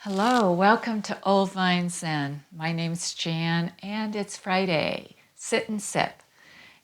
Hello, welcome to Old Vine Zen. My name's Jan, and it's Friday. Sit and sip.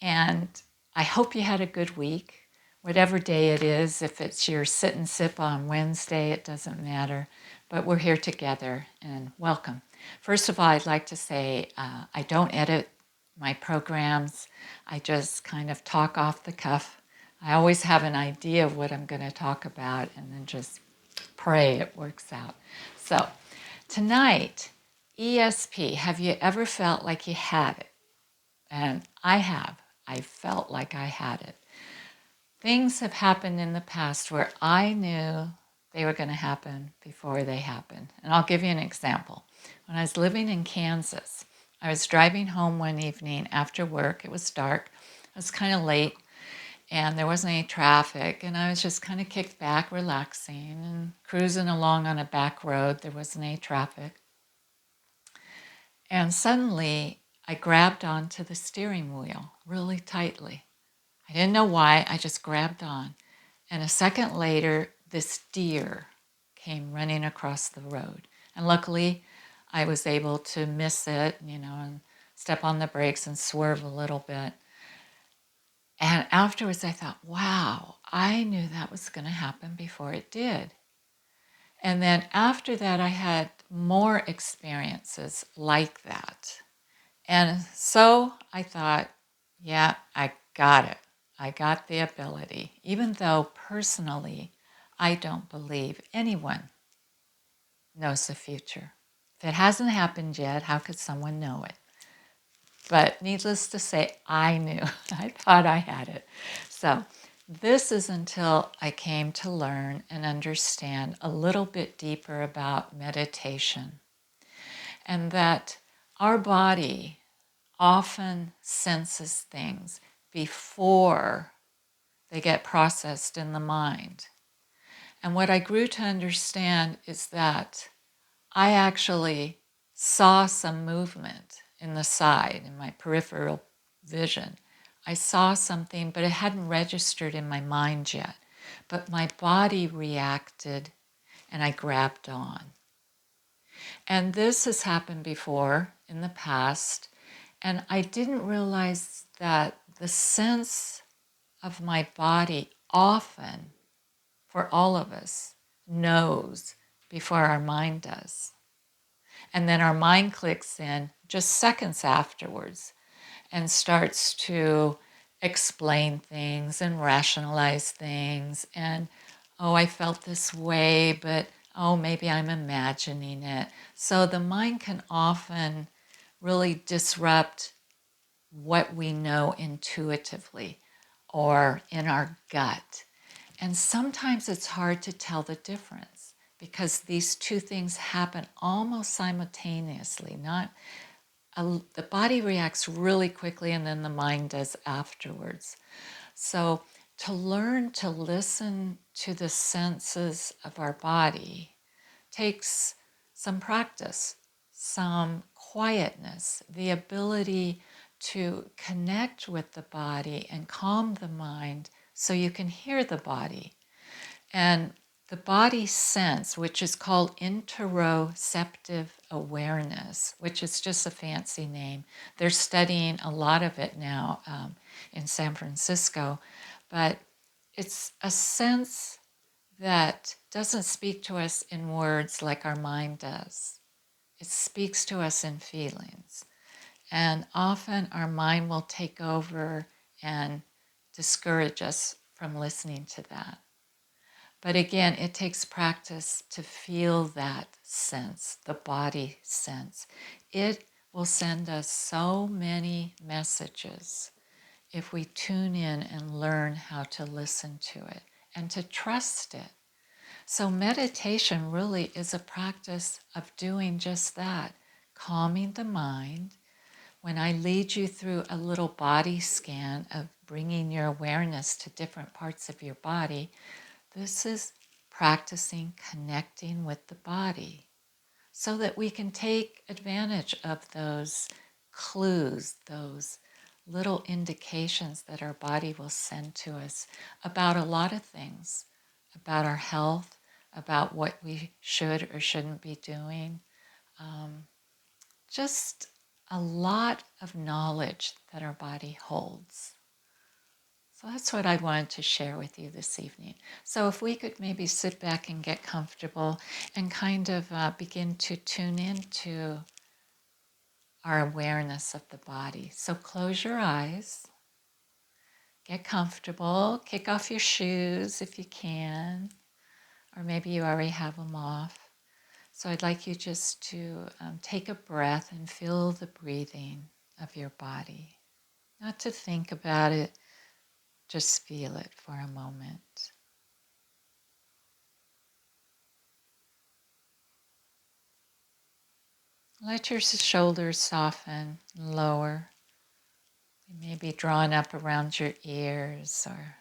And I hope you had a good week, whatever day it is. If it's your sit and sip on Wednesday, it doesn't matter. But we're here together, and welcome. First of all, I'd like to say I don't edit my programs. I just kind of talk off the cuff. I always have an idea of what I'm going to talk about, and then just pray it works out. So, tonight, ESP. Have you ever felt like you had it? And I have. I felt like I had it. Things have happened in the past where I knew they were going to happen before they happened. And I'll give you an example. When I was living in Kansas, I was driving home one evening after work. It was dark. It was kind of late and there wasn't any traffic, and I was just kind of kicked back, relaxing and cruising along on a back road. There wasn't any traffic. And suddenly I grabbed onto the steering wheel really tightly. I didn't know why, I just grabbed on. And a second later, this deer came running across the road. And luckily, I was able to miss it, and step on the brakes and swerve a little bit. And afterwards, I thought, wow, I knew that was going to happen before it did. And then after that, I had more experiences like that. And so I thought, yeah, I got it. I got the ability, even though personally, I don't believe anyone knows the future. If it hasn't happened yet, how could someone know it? But needless to say, I knew. I thought I had it. So this is until I came to learn and understand a little bit deeper about meditation, and that our body often senses things before they get processed in the mind. And what I grew to understand is that I actually saw some movement in the side, in my peripheral vision. I saw something, but it hadn't registered in my mind yet. But my body reacted and I grabbed on. And this has happened before in the past, and I didn't realize that the sense of my body often, for all of us, knows before our mind does. And then our mind clicks in just seconds afterwards and starts to explain things and rationalize things. And, oh, I felt this way, but oh, maybe I'm imagining it. So the mind can often really disrupt what we know intuitively or in our gut. And sometimes it's hard to tell the difference because these two things happen almost simultaneously. The body reacts really quickly and then the mind does afterwards. So to learn to listen to the senses of our body takes some practice, some quietness, the ability to connect with the body and calm the mind so you can hear the body. And the body sense, which is called interoceptive awareness, which is just a fancy name. They're studying a lot of it now in San Francisco, but it's a sense that doesn't speak to us in words like our mind does. It speaks to us in feelings. And often our mind will take over and discourage us from listening to that. But again, it takes practice to feel that sense, the body sense. It will send us so many messages if we tune in and learn how to listen to it and to trust it. So meditation really is a practice of doing just that, calming the mind. When I lead you through a little body scan of bringing your awareness to different parts of your body, this is practicing connecting with the body so that we can take advantage of those clues, those little indications that our body will send to us about a lot of things, about our health, about what we should or shouldn't be doing. Just a lot of knowledge that our body holds. So that's what I wanted to share with you this evening. So if we could maybe sit back and get comfortable and kind of begin to tune into our awareness of the body. So close your eyes, get comfortable, kick off your shoes if you can, or maybe you already have them off. So I'd like you just to take a breath and feel the breathing of your body. Not to think about it, just feel it for a moment. Let your shoulders soften, lower. They may be drawn up around your ears or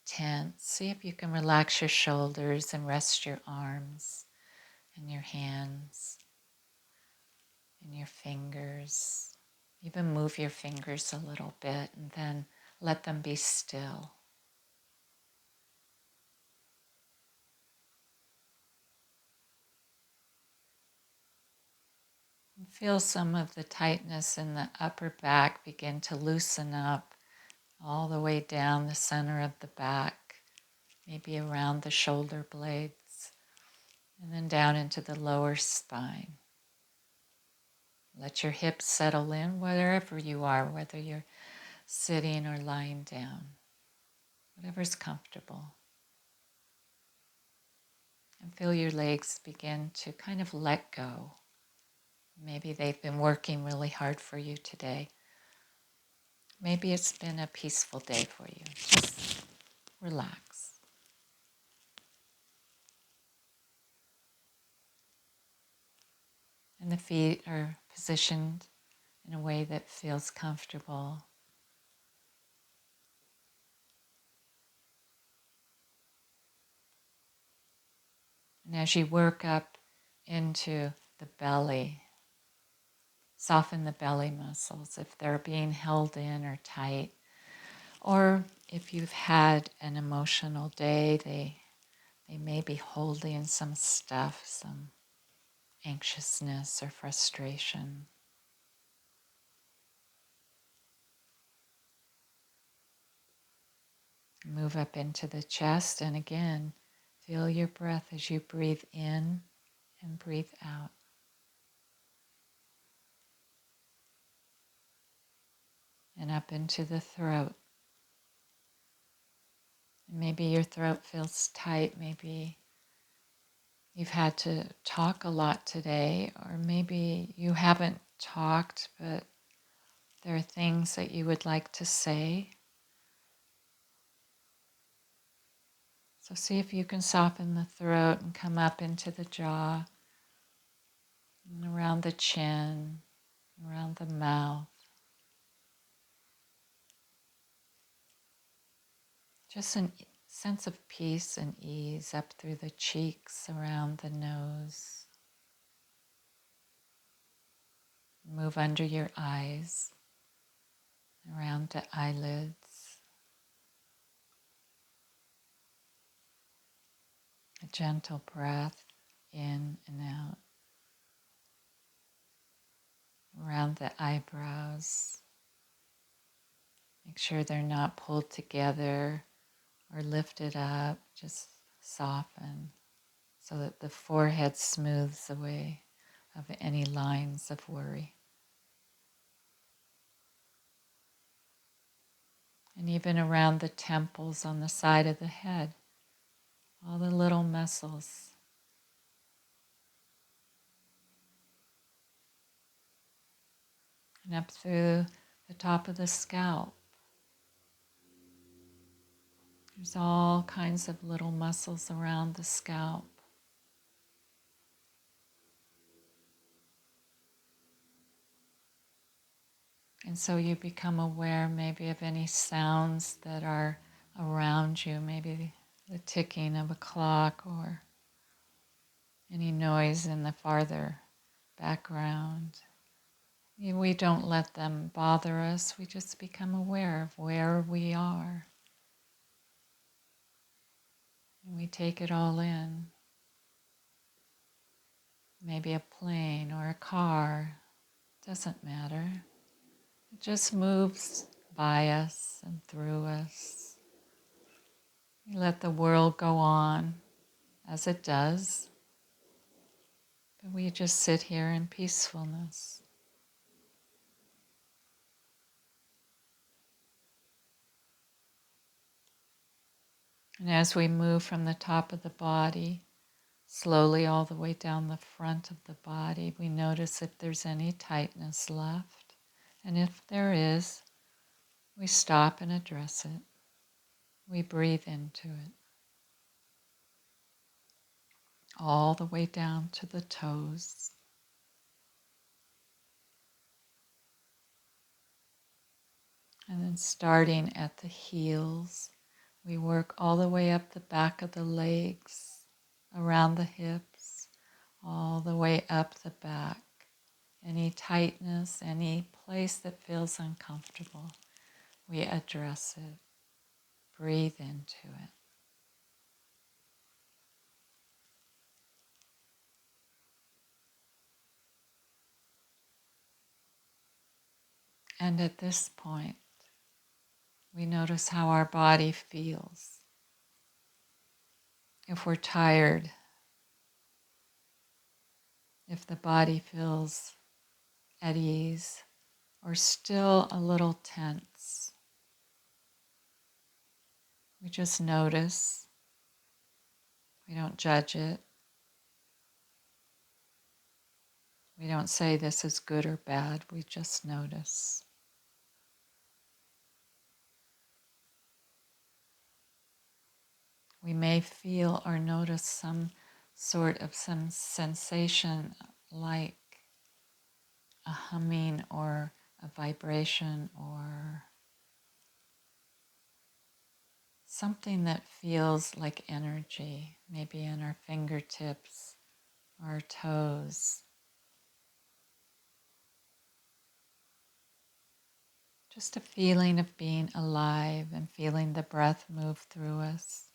tense. See if you can relax your shoulders and rest your arms and your hands and your fingers. Even move your fingers a little bit and then let them be still. And feel some of the tightness in the upper back begin to loosen up all the way down the center of the back, maybe around the shoulder blades, and then down into the lower spine. Let your hips settle in wherever you are, whether you're sitting or lying down, whatever's comfortable. And feel your legs begin to kind of let go. Maybe they've been working really hard for you today. Maybe it's been a peaceful day for you. Just relax. And the feet are positioned in a way that feels comfortable. And as you work up into the belly, soften the belly muscles if they're being held in or tight. Or if you've had an emotional day, they may be holding some stuff, some anxiousness or frustration. Move up into the chest, and again, feel your breath as you breathe in and breathe out. And up into the throat. Maybe your throat feels tight, maybe you've had to talk a lot today, or maybe you haven't talked, but there are things that you would like to say. So see if you can soften the throat and come up into the jaw, and around the chin, around the mouth. Just a sense of peace and ease up through the cheeks, around the nose. Move under your eyes, around the eyelids. A gentle breath in and out. Around the eyebrows. Make sure they're not pulled together or lifted up. Just soften so that the forehead smooths away of any lines of worry. And even around the temples on the side of the head, all the little muscles. And up through the top of the scalp. There's all kinds of little muscles around the scalp. And so you become aware maybe of any sounds that are around you, maybe the ticking of a clock or any noise in the farther background. We don't let them bother us, we just become aware of where we are. And we take it all in. maybe a plane or a car, doesn't matter. It just moves by us and through us. We let the world go on as it does, but we just sit here in peacefulness. And as we move from the top of the body, slowly all the way down the front of the body, we notice if there's any tightness left. And if there is, we stop and address it. We breathe into it. All the way down to the toes. And then starting at the heels, we work all the way up the back of the legs, around the hips, all the way up the back. Any tightness, any place that feels uncomfortable, we address it. Breathe into it. And at this point, we notice how our body feels. If we're tired, if the body feels at ease or still a little tense, we just notice. We don't judge it. We don't say this is good or bad. We just notice. We may feel or notice some sensation like a humming or a vibration or something that feels like energy, maybe in our fingertips or our toes. Just a feeling of being alive and feeling the breath move through us.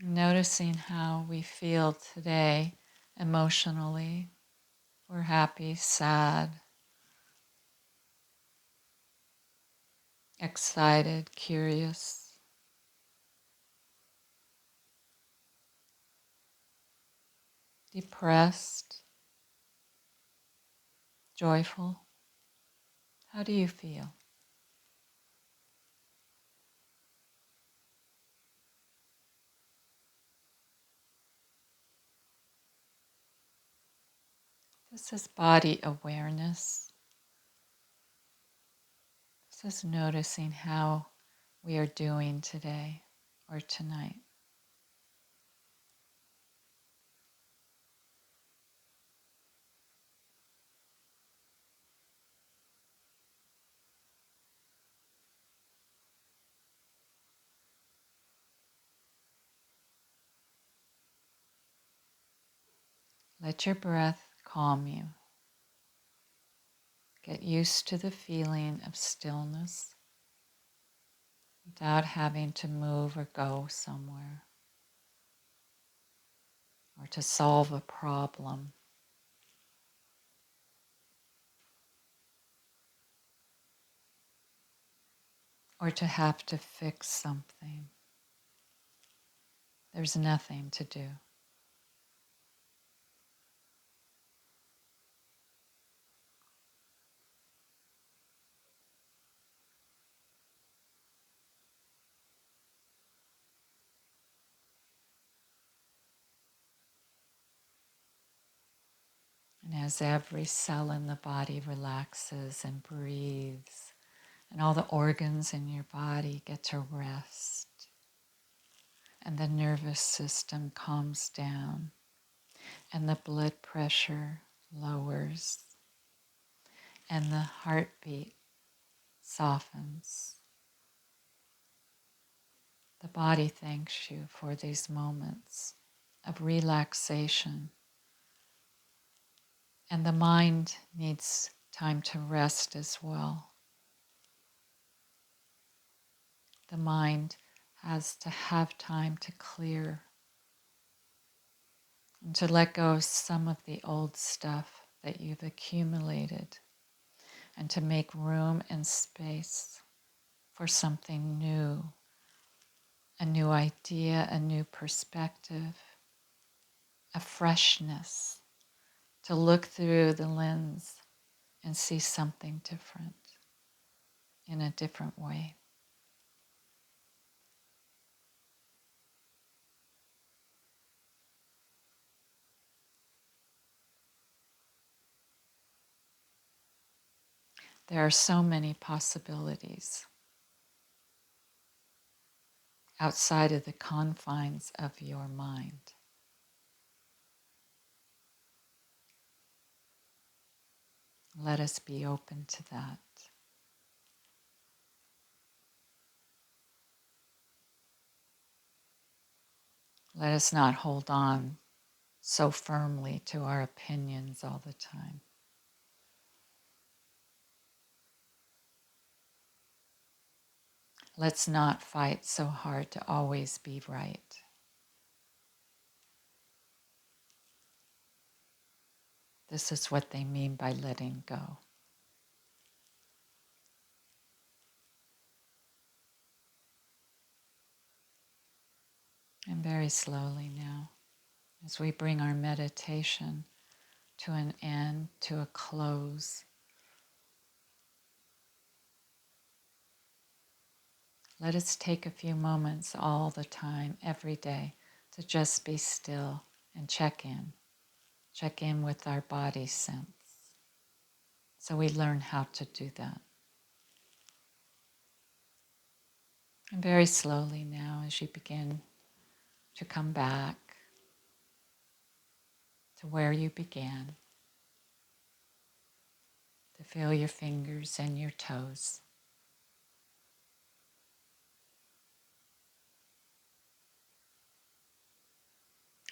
Noticing how we feel today emotionally. We're happy, sad, excited, curious, depressed, joyful. How do you feel? This is body awareness. This is noticing how we are doing today or tonight. Let your breath calm you. Get used to the feeling of stillness without having to move or go somewhere or to solve a problem. Or to have to fix something. There's nothing to do. And as every cell in the body relaxes and breathes, and all the organs in your body get to rest, and the nervous system calms down, and the blood pressure lowers, and the heartbeat softens. The body thanks you for these moments of relaxation. And the mind needs time to rest as well. The mind has to have time to clear and to let go of some of the old stuff that you've accumulated, and to make room and space for something new, a new idea, a new perspective, a freshness, to look through the lens and see something different in a different way. There are so many possibilities outside of the confines of your mind. Let us be open to that. Let us not hold on so firmly to our opinions all the time. Let's not fight so hard to always be right. This is what they mean by letting go. And very slowly now, as we bring our meditation to an end, to a close, let us take a few moments all the time, every day, to just be still and check in. Check in with our body sense. So we learn how to do that. And very slowly now, as you begin to come back to where you began, to feel your fingers and your toes.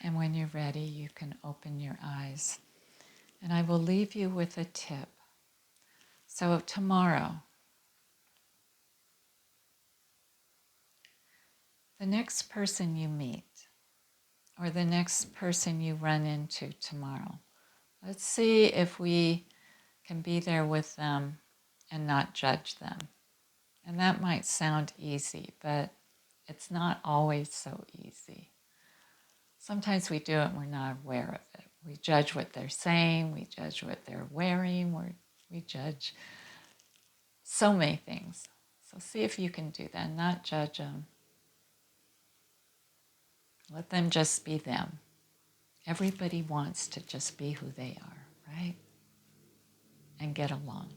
And when you're ready, you can open your eyes. And I will leave you with a tip. So tomorrow, the next person you meet, or the next person you run into tomorrow, let's see if we can be there with them and not judge them. And that might sound easy, but it's not always so easy. Sometimes we do it and we're not aware of it. We judge what they're saying, we judge what they're wearing, we judge so many things. So see if you can do that, not judge them. Let them just be them. Everybody wants to just be who they are, right? And get along.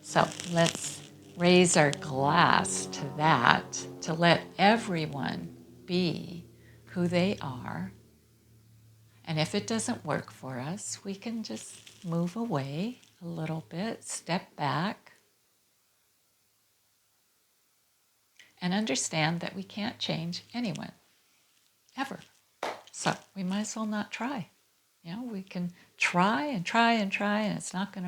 So let's raise our glass to that, to let everyone be who they are. And if it doesn't work for us, we can just move away a little bit, step back, and understand that we can't change anyone, ever. So we might as well not try. You know, we can try and try and try, and it's not going to